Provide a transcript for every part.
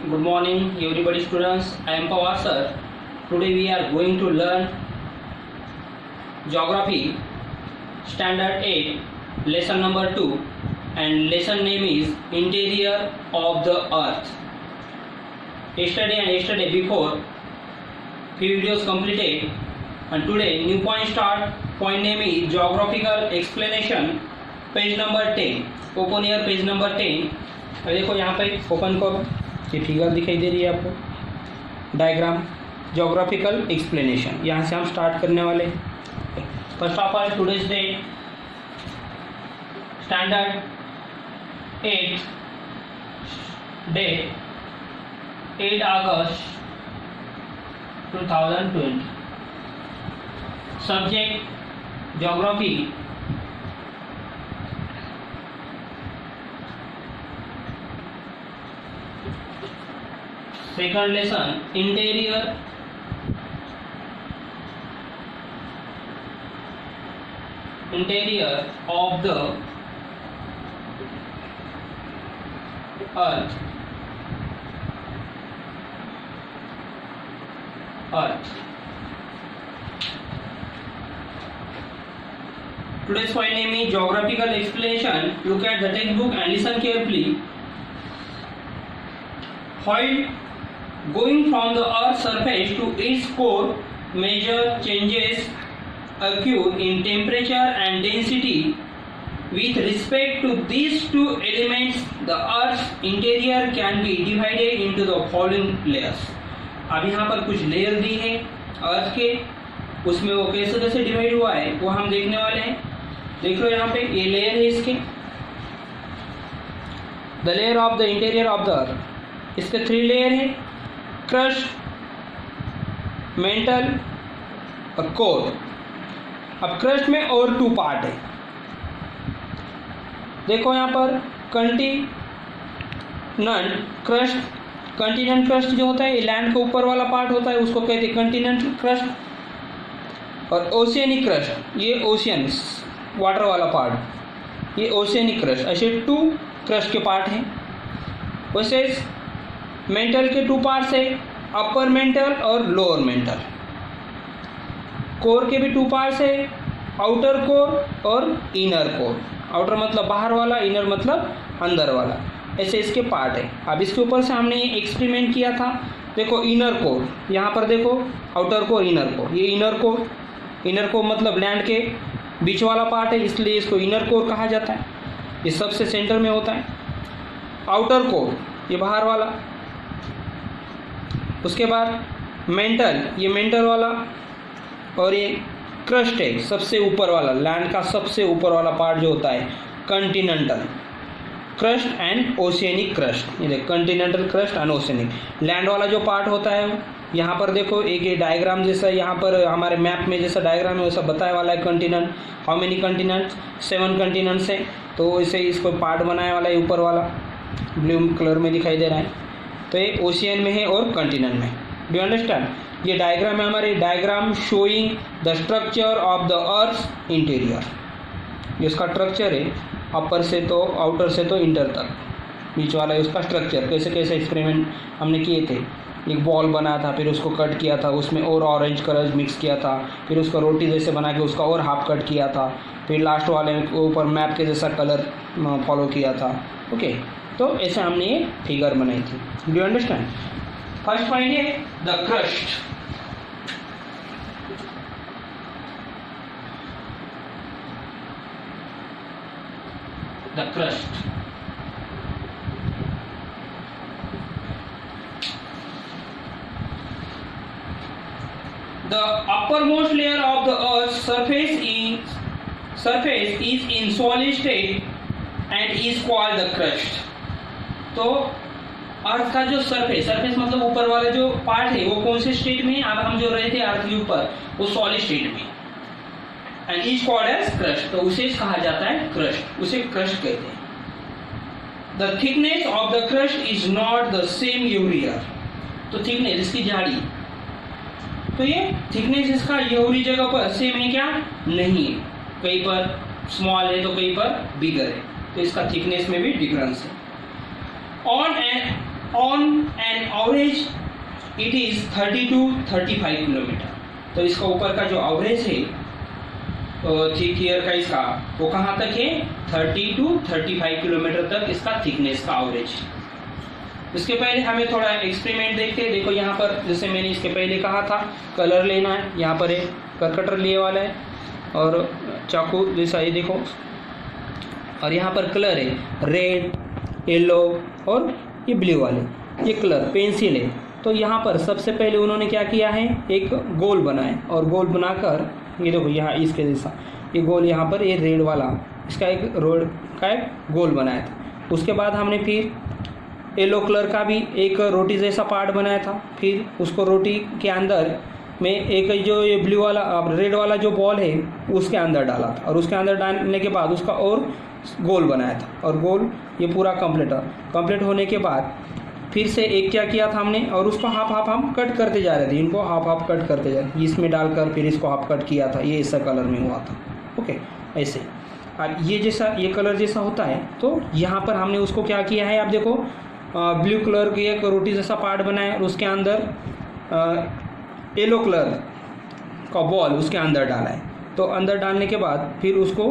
Good morning, everybody, students. I am Pawar sir. Today we are going to learn Geography, Standard 8, Lesson number 2, and lesson name is Interior of the Earth. Yesterday before, few videos completed, and today new point start. Point name is Geographical Explanation, page number 10. Open here page number 10. देखो यहाँ पे open करो, ये figure दिखाई दे रही है आपको, diagram geographical explanation. यहाँ से हम स्टार्ट करने वाले. First of all today's date, standard 8, date 8 अगस्त 2020. Subject geography. Second lesson, interior of the earth. Today's point name is geographical explanation. Look at the textbook and listen carefully. While going from the Earth's surface to its core, major changes occur in temperature and density. With respect to these two elements, the Earth's interior can be divided into the following layers. अब यहाँ पर कुछ layer दी है अर्थ के, उसमें वो कैसे कैसे डिवाइड हुआ है वो हम देखने वाले हैं. देख लो यहाँ पे ये लेयर है इसके, the layer of the interior of the अर्थ. इसके 3 लेयर है, क्रस्ट, मेंटल और कोर. अब क्रस्ट में और 2 पार्ट है. देखो यहाँ पर कंटिनेंट क्रस्ट. कंटिनेंट क्रस्ट जो होता है ये लैंड के ऊपर वाला पार्ट होता है, उसको कहते हैं कंटिनेंट क्रस्ट. और ओशियनिक क्रस्ट, ये ओशियन वाटर वाला पार्ट, ये ओशियनिक क्रस्ट. ऐसे 2 क्रस्ट के पार्ट हैं. वैसे मेंटल के 2 पार्ट्स है, अपर मेंटल और लोअर मेंटल. कोर के भी 2 पार्ट्स है, आउटर कोर और इनर कोर. आउटर मतलब बाहर वाला, इनर मतलब अंदर वाला. ऐसे इसके पार्ट है. अब इसके ऊपर से हमने एक्सपेरिमेंट किया था. देखो इनर कोर, यहाँ पर देखो आउटर कोर, इनर कोर. ये इनर कोर मतलब लैंड के बीच वाला पार्ट है, इसलिए इसको इनर कोर कहा जाता है. ये सबसे सेंटर में होता है. आउटर कोर ये बाहर वाला. उसके बाद मेंटल, ये मेंटल वाला. और ये क्रस्ट है सबसे ऊपर वाला, लैंड का सबसे ऊपर वाला पार्ट जो होता है Continental crust and oceanic crust. ये देख Continental crust and oceanic. Land वाला जो पार्ट होता है यहाँ पर देखो एक ये डायग्राम जैसा, यहाँ पर हमारे मैप में जैसा डायग्राम है वैसा बताया वाला है. Continent, how many continent, 7 continents है. तो इसे इसको पार्ट बनाया वाला है ऊपर वाला, ब्लू कलर में दिखाई दे रहा है. तो ये ओशियन में है और कंटिनेंट में. Do you understand? ये डायग्राम है हमारे, diagram showing the structure of the earth interior. ये उसका स्ट्रक्चर है, अपर से तो आउटर से तो इंटर तक बीच वाला है उसका स्ट्रक्चर. कैसे कैसे एक्सपेरिमेंट हमने किए थे. एक बॉल बना था, फिर उसको कट किया था, उसमें और ऑरेंज कलर मिक्स किया था, फिर उसका रोटी जैसे बना के उसका और हाफ कट किया था, फिर लास्ट वाले के ऊपर मैप के जैसा कलर फॉलो किया था. ओके, तो ऐसे हमने ये फिगर बनाई थी. Do you understand? First point है the crust. The crust. The uppermost layer of the Earth's surface is in solid state and is called the crust. तो अर्थ का जो सरफेस मतलब ऊपर वाला जो पार्ट है वो कौन से स्टेट में है? अब हम जो रहे थे अर्थ के ऊपर वो सॉलिड स्टेट में, and is called as crust. तो उसे कहा जाता है क्रस्ट, उसे क्रस्ट कहते हैं. The thickness of the crust is not the same everywhere. तो थिकनेस इसकी जाड़ी, तो ये थिकनेस इसका एवरी जगह पर सेम है क्या? नहीं है. कहीं पर स्मॉल है तो कहीं पर बिगर है, तो इसका थिकनेस में भी डिफरेंस है. On an average it is 30 to 35 kilometre. तो इसका ऊपर का जो एवरेज है थिक ईयर का इसका वो कहाँ तक है 30 to 35 किलोमीटर तक इसका थिकनेस का एवरेज। इसके पहले हमें थोड़ा एक्सपेरिमेंट देखते हैं। देखो यहाँ पर जैसे मैंने इसके पहले कहा था कलर लेना है, यहाँ पर एक करकटर लिए वाला है और चाकू जैसा ये देखो, और यहाँ पर कलर है रेड, येलो और ये ब्लू वाले, ये कलर पेंसिल है। तो यहाँ पर सबसे पहले उन्होंने क्या किया है, एक गोल बनाए और गोल बनाकर ये देखो यहाँ इसके जैसा ये गोल, यहाँ पर ये रेड वाला इसका एक रोड का एक गोल बनाया था। उसके बाद हमने फिर येलो कलर का भी एक रोटी जैसा पार्ट बनाया था, फिर उसको रोटी के अंदर में एक जो ये ब्लू वाला रेड वाला जो बॉल है उसके अंदर डाला था, और उसके अंदर डालने के बाद उसका और गोल बनाया था, और गोल ये पूरा कंप्लीट होने के बाद फिर से एक क्या किया था हमने, और उसको हाफ हाफ हम कट करते जा रहे थे, इनको हाफ हाफ कट करते जा रहे, इसमें डालकर फिर इसको हाफ कट किया था, ये ऐसा कलर में हुआ था। ओके, ऐसे अब ये जैसा ये कलर जैसा होता है, तो यहाँ पर हमने उसको क्या किया है, आप देखो ब्लू कलर की एक रोटी जैसा पार्ट बनाया और उसके अंदर येलो कलर का बॉल उसके अंदर डाला है। तो अंदर डालने के बाद फिर उसको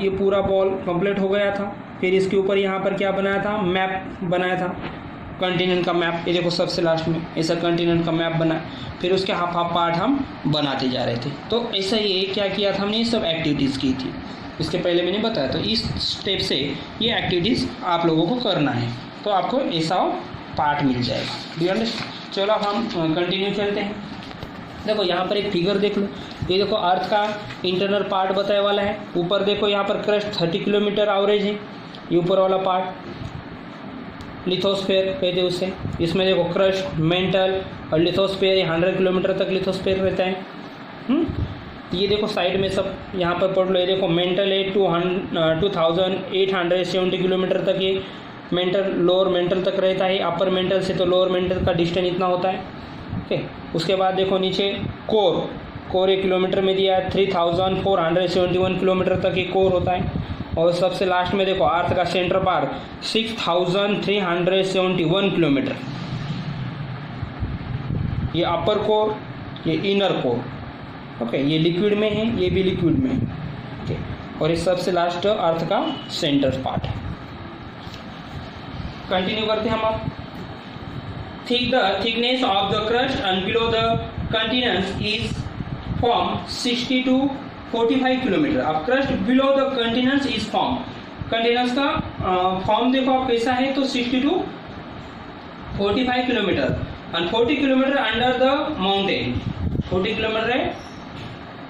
ये पूरा बॉल कंप्लीट हो गया था। फिर इसके ऊपर यहाँ पर क्या बनाया था, मैप बनाया था, कॉन्टिनेंट का मैप। ये देखो सबसे लास्ट में ऐसा कॉन्टिनेंट का मैप बना, फिर उसके हाफ हाफ पार्ट हम बनाते जा रहे थे। तो ऐसा ये क्या किया था हमने, ये सब एक्टिविटीज़ की थी, इसके पहले मैंने बताया। तो इस स्टेप से ये एक्टिविटीज़ आप लोगों को करना है, तो आपको ऐसा पार्ट मिल जाएगा। Do you understand? चलो अब हम कंटिन्यू चलते हैं। देखो यहाँ पर एक फिगर देख लो, ये देखो अर्थ का इंटरनल पार्ट बताया वाला है। ऊपर देखो यहाँ पर क्रस्ट 30 किलोमीटर एवरेज है, ये ऊपर वाला पार्ट लिथोस्फेयर कहते हैं उसे। इसमें देखो क्रस्ट, मेंटल और लिथोस्फेयर, 100 किलोमीटर तक लिथोस्फेयर रहता है। ये देखो साइड में सब यहाँ पर पढ़ लो। ये देखो मेंटल है 2870 किलोमीटर तक ये मेंटल, लोअर मेंटल तक रहता है। अपर मेंटल से तो लोअर मेंटल का डिस्टेंस इतना होता है। ओके, उसके बाद देखो नीचे कोर 1 किलोमीटर में दिया है, 3471 किलोमीटर तक ये कोर होता है। और सबसे लास्ट में देखो अर्थ का सेंटर पार्ट 6371 किलोमीटर, ये अपर कोर, ये इनर कोर। ओके, ये लिक्विड में है, ये भी लिक्विड में है। ओके, और ये सबसे लास्ट अर्थ का सेंटर पार्ट है। कंटिन्यू करते हैं हम अब। The thickness of the crust and below the continents is from 60 to 45 kilometre. अब crust below the continents is form, continents का फॉर्म देखो आप कैसा है, तो 60 to 45 kilometre and 40 kilometre under the mountain. 40 kilometre है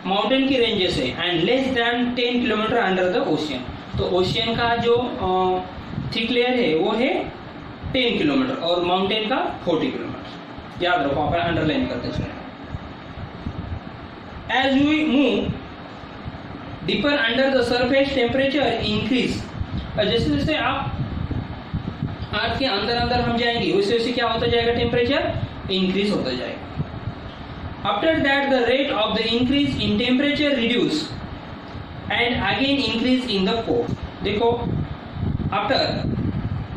माउंटेन की रेंजेस है, and less than 10 kilometre under the ocean. तो ओशियन का जो थिक लेयर है वो है 10 किलोमीटर और माउंटेन का 40 किलोमीटर। याद रखो, आप अंडरलाइन करते चले। As we move deeper under the surface temperature increase. जैसे जैसे आप अर्थ के अंदर हम जाएंगे वैसे वैसे क्या होता जाएगा, टेम्परेचर इंक्रीज होता जाएगा। After that the rate of the increase in temperature reduce and again increase in the core. देखो आफ्टर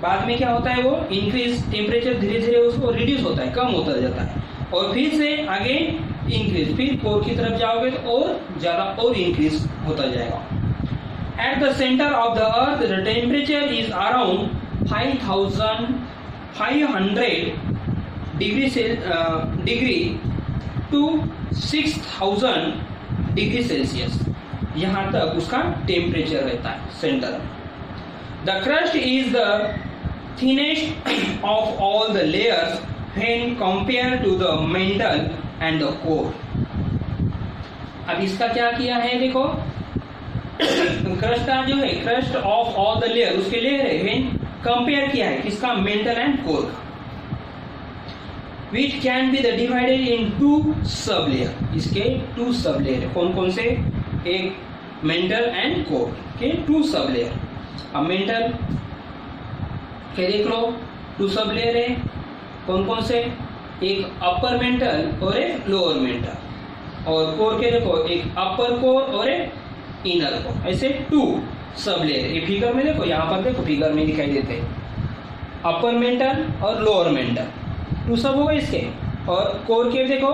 बाद में क्या होता है, वो इंक्रीज टेम्परेचर धीरे धीरे उसको रिड्यूस होता है, कम होता जाता है, और फिर से अगेन इंक्रीज, फिर कोर की तरफ जाओगे तो और ज़्यादा और इंक्रीज होता जाएगा। At the centre of the earth the temperature is around 5500 degree to 6000 degree Celsius, यहाँ तक उसका टेम्परेचर रहता है centre. The crust is the thinnest of all the layers when compared to the mantle and the core। अब इसका क्या किया है, देखो क्रस्ट का जो है, crust of all the layer, उसके लेयर है when कंपेयर किया है किसका, मेंटल एंड कोर का, which can be the divided in 2 sub layer. इसके 2 सब लेयर है, कौन कौन से, एक मेंटल एंड कोर के 2 सब लेयर। अब मेंटल के देख लो 2 सब लेयर है, कौन कौन से, एक अपर मेंटल और एक लोअर मेंटल, और कोर के देखो एक अपर कोर और एक इनर कोर, ऐसे 2 सब लेयर। ये फिगर में देखो, यहाँ पर देखो फिगर में दिखाई देते हैं। अपर मेंटल और लोअर मेंटल, टू सब हो गए इसके। और कोर के देखो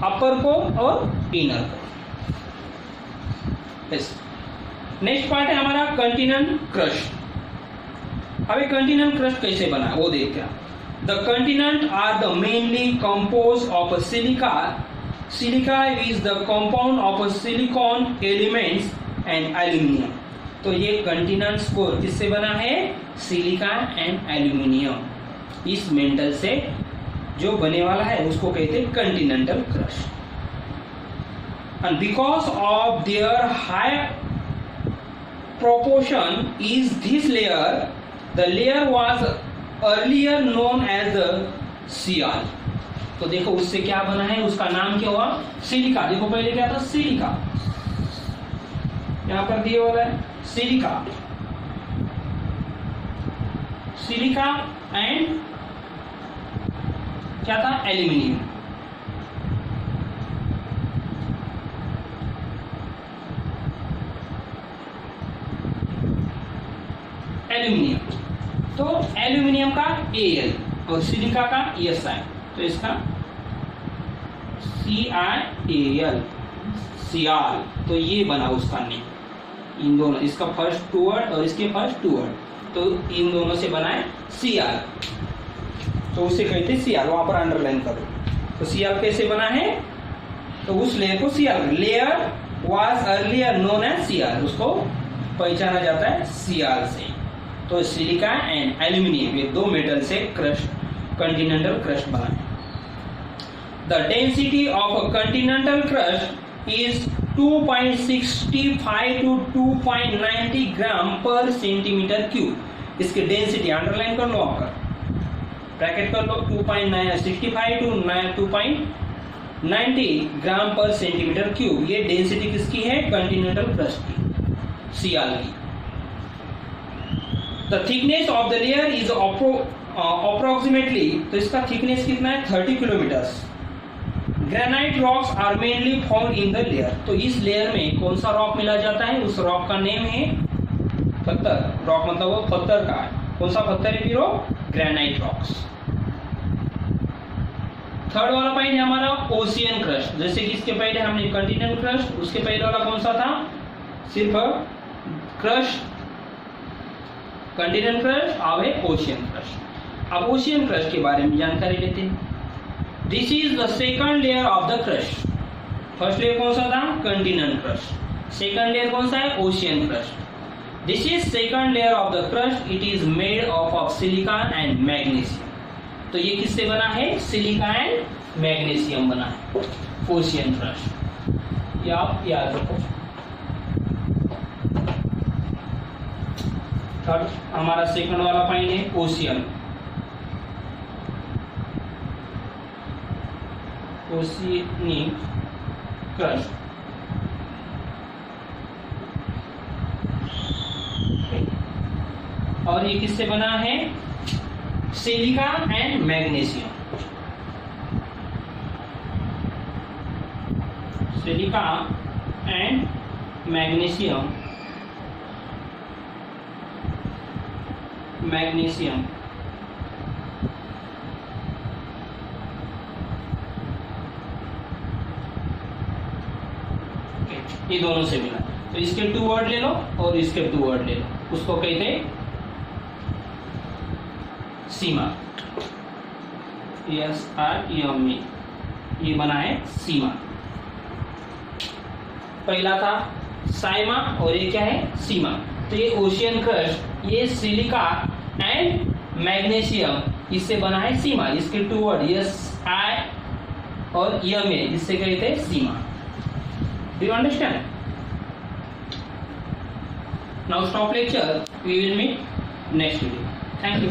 अपर कोर और इनर कोर। नेक्स्ट पार्ट है हमारा कंटिनेंट क्रस्ट। अभी कंटिनेंट क्रस्ट कैसे बना वो देखते हैं। The continent are the mainly compose of silica. Silica is the compound of silicon elements and aluminium. तो ये कंटिनेंट कोर किससे बना है? Silica and aluminium. इस मेंटल से जो बने वाला है उसको कहते हैं Continental crust. And because of their high proportion is this layer, the layer was earlier known as the सियाल। तो देखो उससे क्या बना है, उसका नाम क्या हुआ? सिलिका। देखो पहले क्या था? सिलिका, यहां पर दिया हुआ है सिलिका। सिलिका एंड क्या था? एल्यूमिनियम। एल्यूमिनियम, तो एल्यूमिनियम का Al और सिलिका का Si, तो इसका CiAl, सियाल। तो ये बना उसका नेम। इन दोनों, इसका फर्स्ट टू वर्ड और इसके फर्स्ट टू वर्ड, तो इन दोनों से बना है सियाल। तो उसे कहते हैं सियाल, वहां पर अंडरलाइन करो। तो सियाल कैसे बना है? तो उस लेयर को sial, layer was earlier known as sial, उसको पहचाना जाता है सियाल से। तो सिलिका एंड एल्यूमिनियम ये दो मेटल से क्रस्ट, कंटिनेंटल क्रस्ट बना है। The density of a continental crust is 2.65 to 2.90 gram per centimetre cube. इसकी डेंसिटी अंडरलाइन कर लो, आपका ब्रैकेट कर लो, 2.65 to 2.90 gram per centimetre cube. ये डेंसिटी किसकी है? कंटिनेंटल क्रस्ट की, सियाल की। The thickness of the layer is approximately, तो इसका थिकनेस कितना है? 30 kilometres. Granite rocks are mainly found in the layer. तो इस लेयर में कौन सा रॉक मिला जाता है? उस रॉक का नेम है पत्थर। रॉक मतलब वो पत्थर का है। कौन सा पत्थर है? फिर ग्रेनाइट रॉक्स। थर्ड वाला पॉइंट है हमारा ओशियन क्रस्ट। जैसे कि इसके पहले हमने कंटिनेंट क्रस्ट, उसके पहले वाला कौन सा था? सिर्फ क्रस्ट, कंटिनेंट क्रस्ट, अब है ओशियन क्रस्ट। अब ओशियन क्रस्ट के बारे में जानकारी लेते हैं। This is the second layer of the crust. First layer कौन सा था? Continent crust. सेकंड लेयर कौन सा है? Ocean crust. This is second layer of the crust. It is made of silica and magnesium. तो ये किससे बना है? सिलिका एंड मैग्नीशियम बना है ओशियन क्रस्ट। ये आप याद रखो। थर्ड हमारा सेकंड वाला पॉइंट है ओशियन। Oceanic crust. और ये किससे बना है? Silica and magnesium. Silica and magnesium, magnesium ये दोनों से मिला। तो इसके टू वर्ड ले लो और इसके टू वर्ड ले लो, उसको कहते हैं सीमा। SIMA, ये बना है सीमा। पहला था साइमा और ये क्या है? सीमा। तो ये ओशियन क्रस्ट, ये सिलिका एंड मैग्नीशियम, इससे बना है सीमा। इसके टू वर्ड SI और MA, इससे कहते हैं sima. Do you understand? Now stop lecture, we will meet next video. Thank you.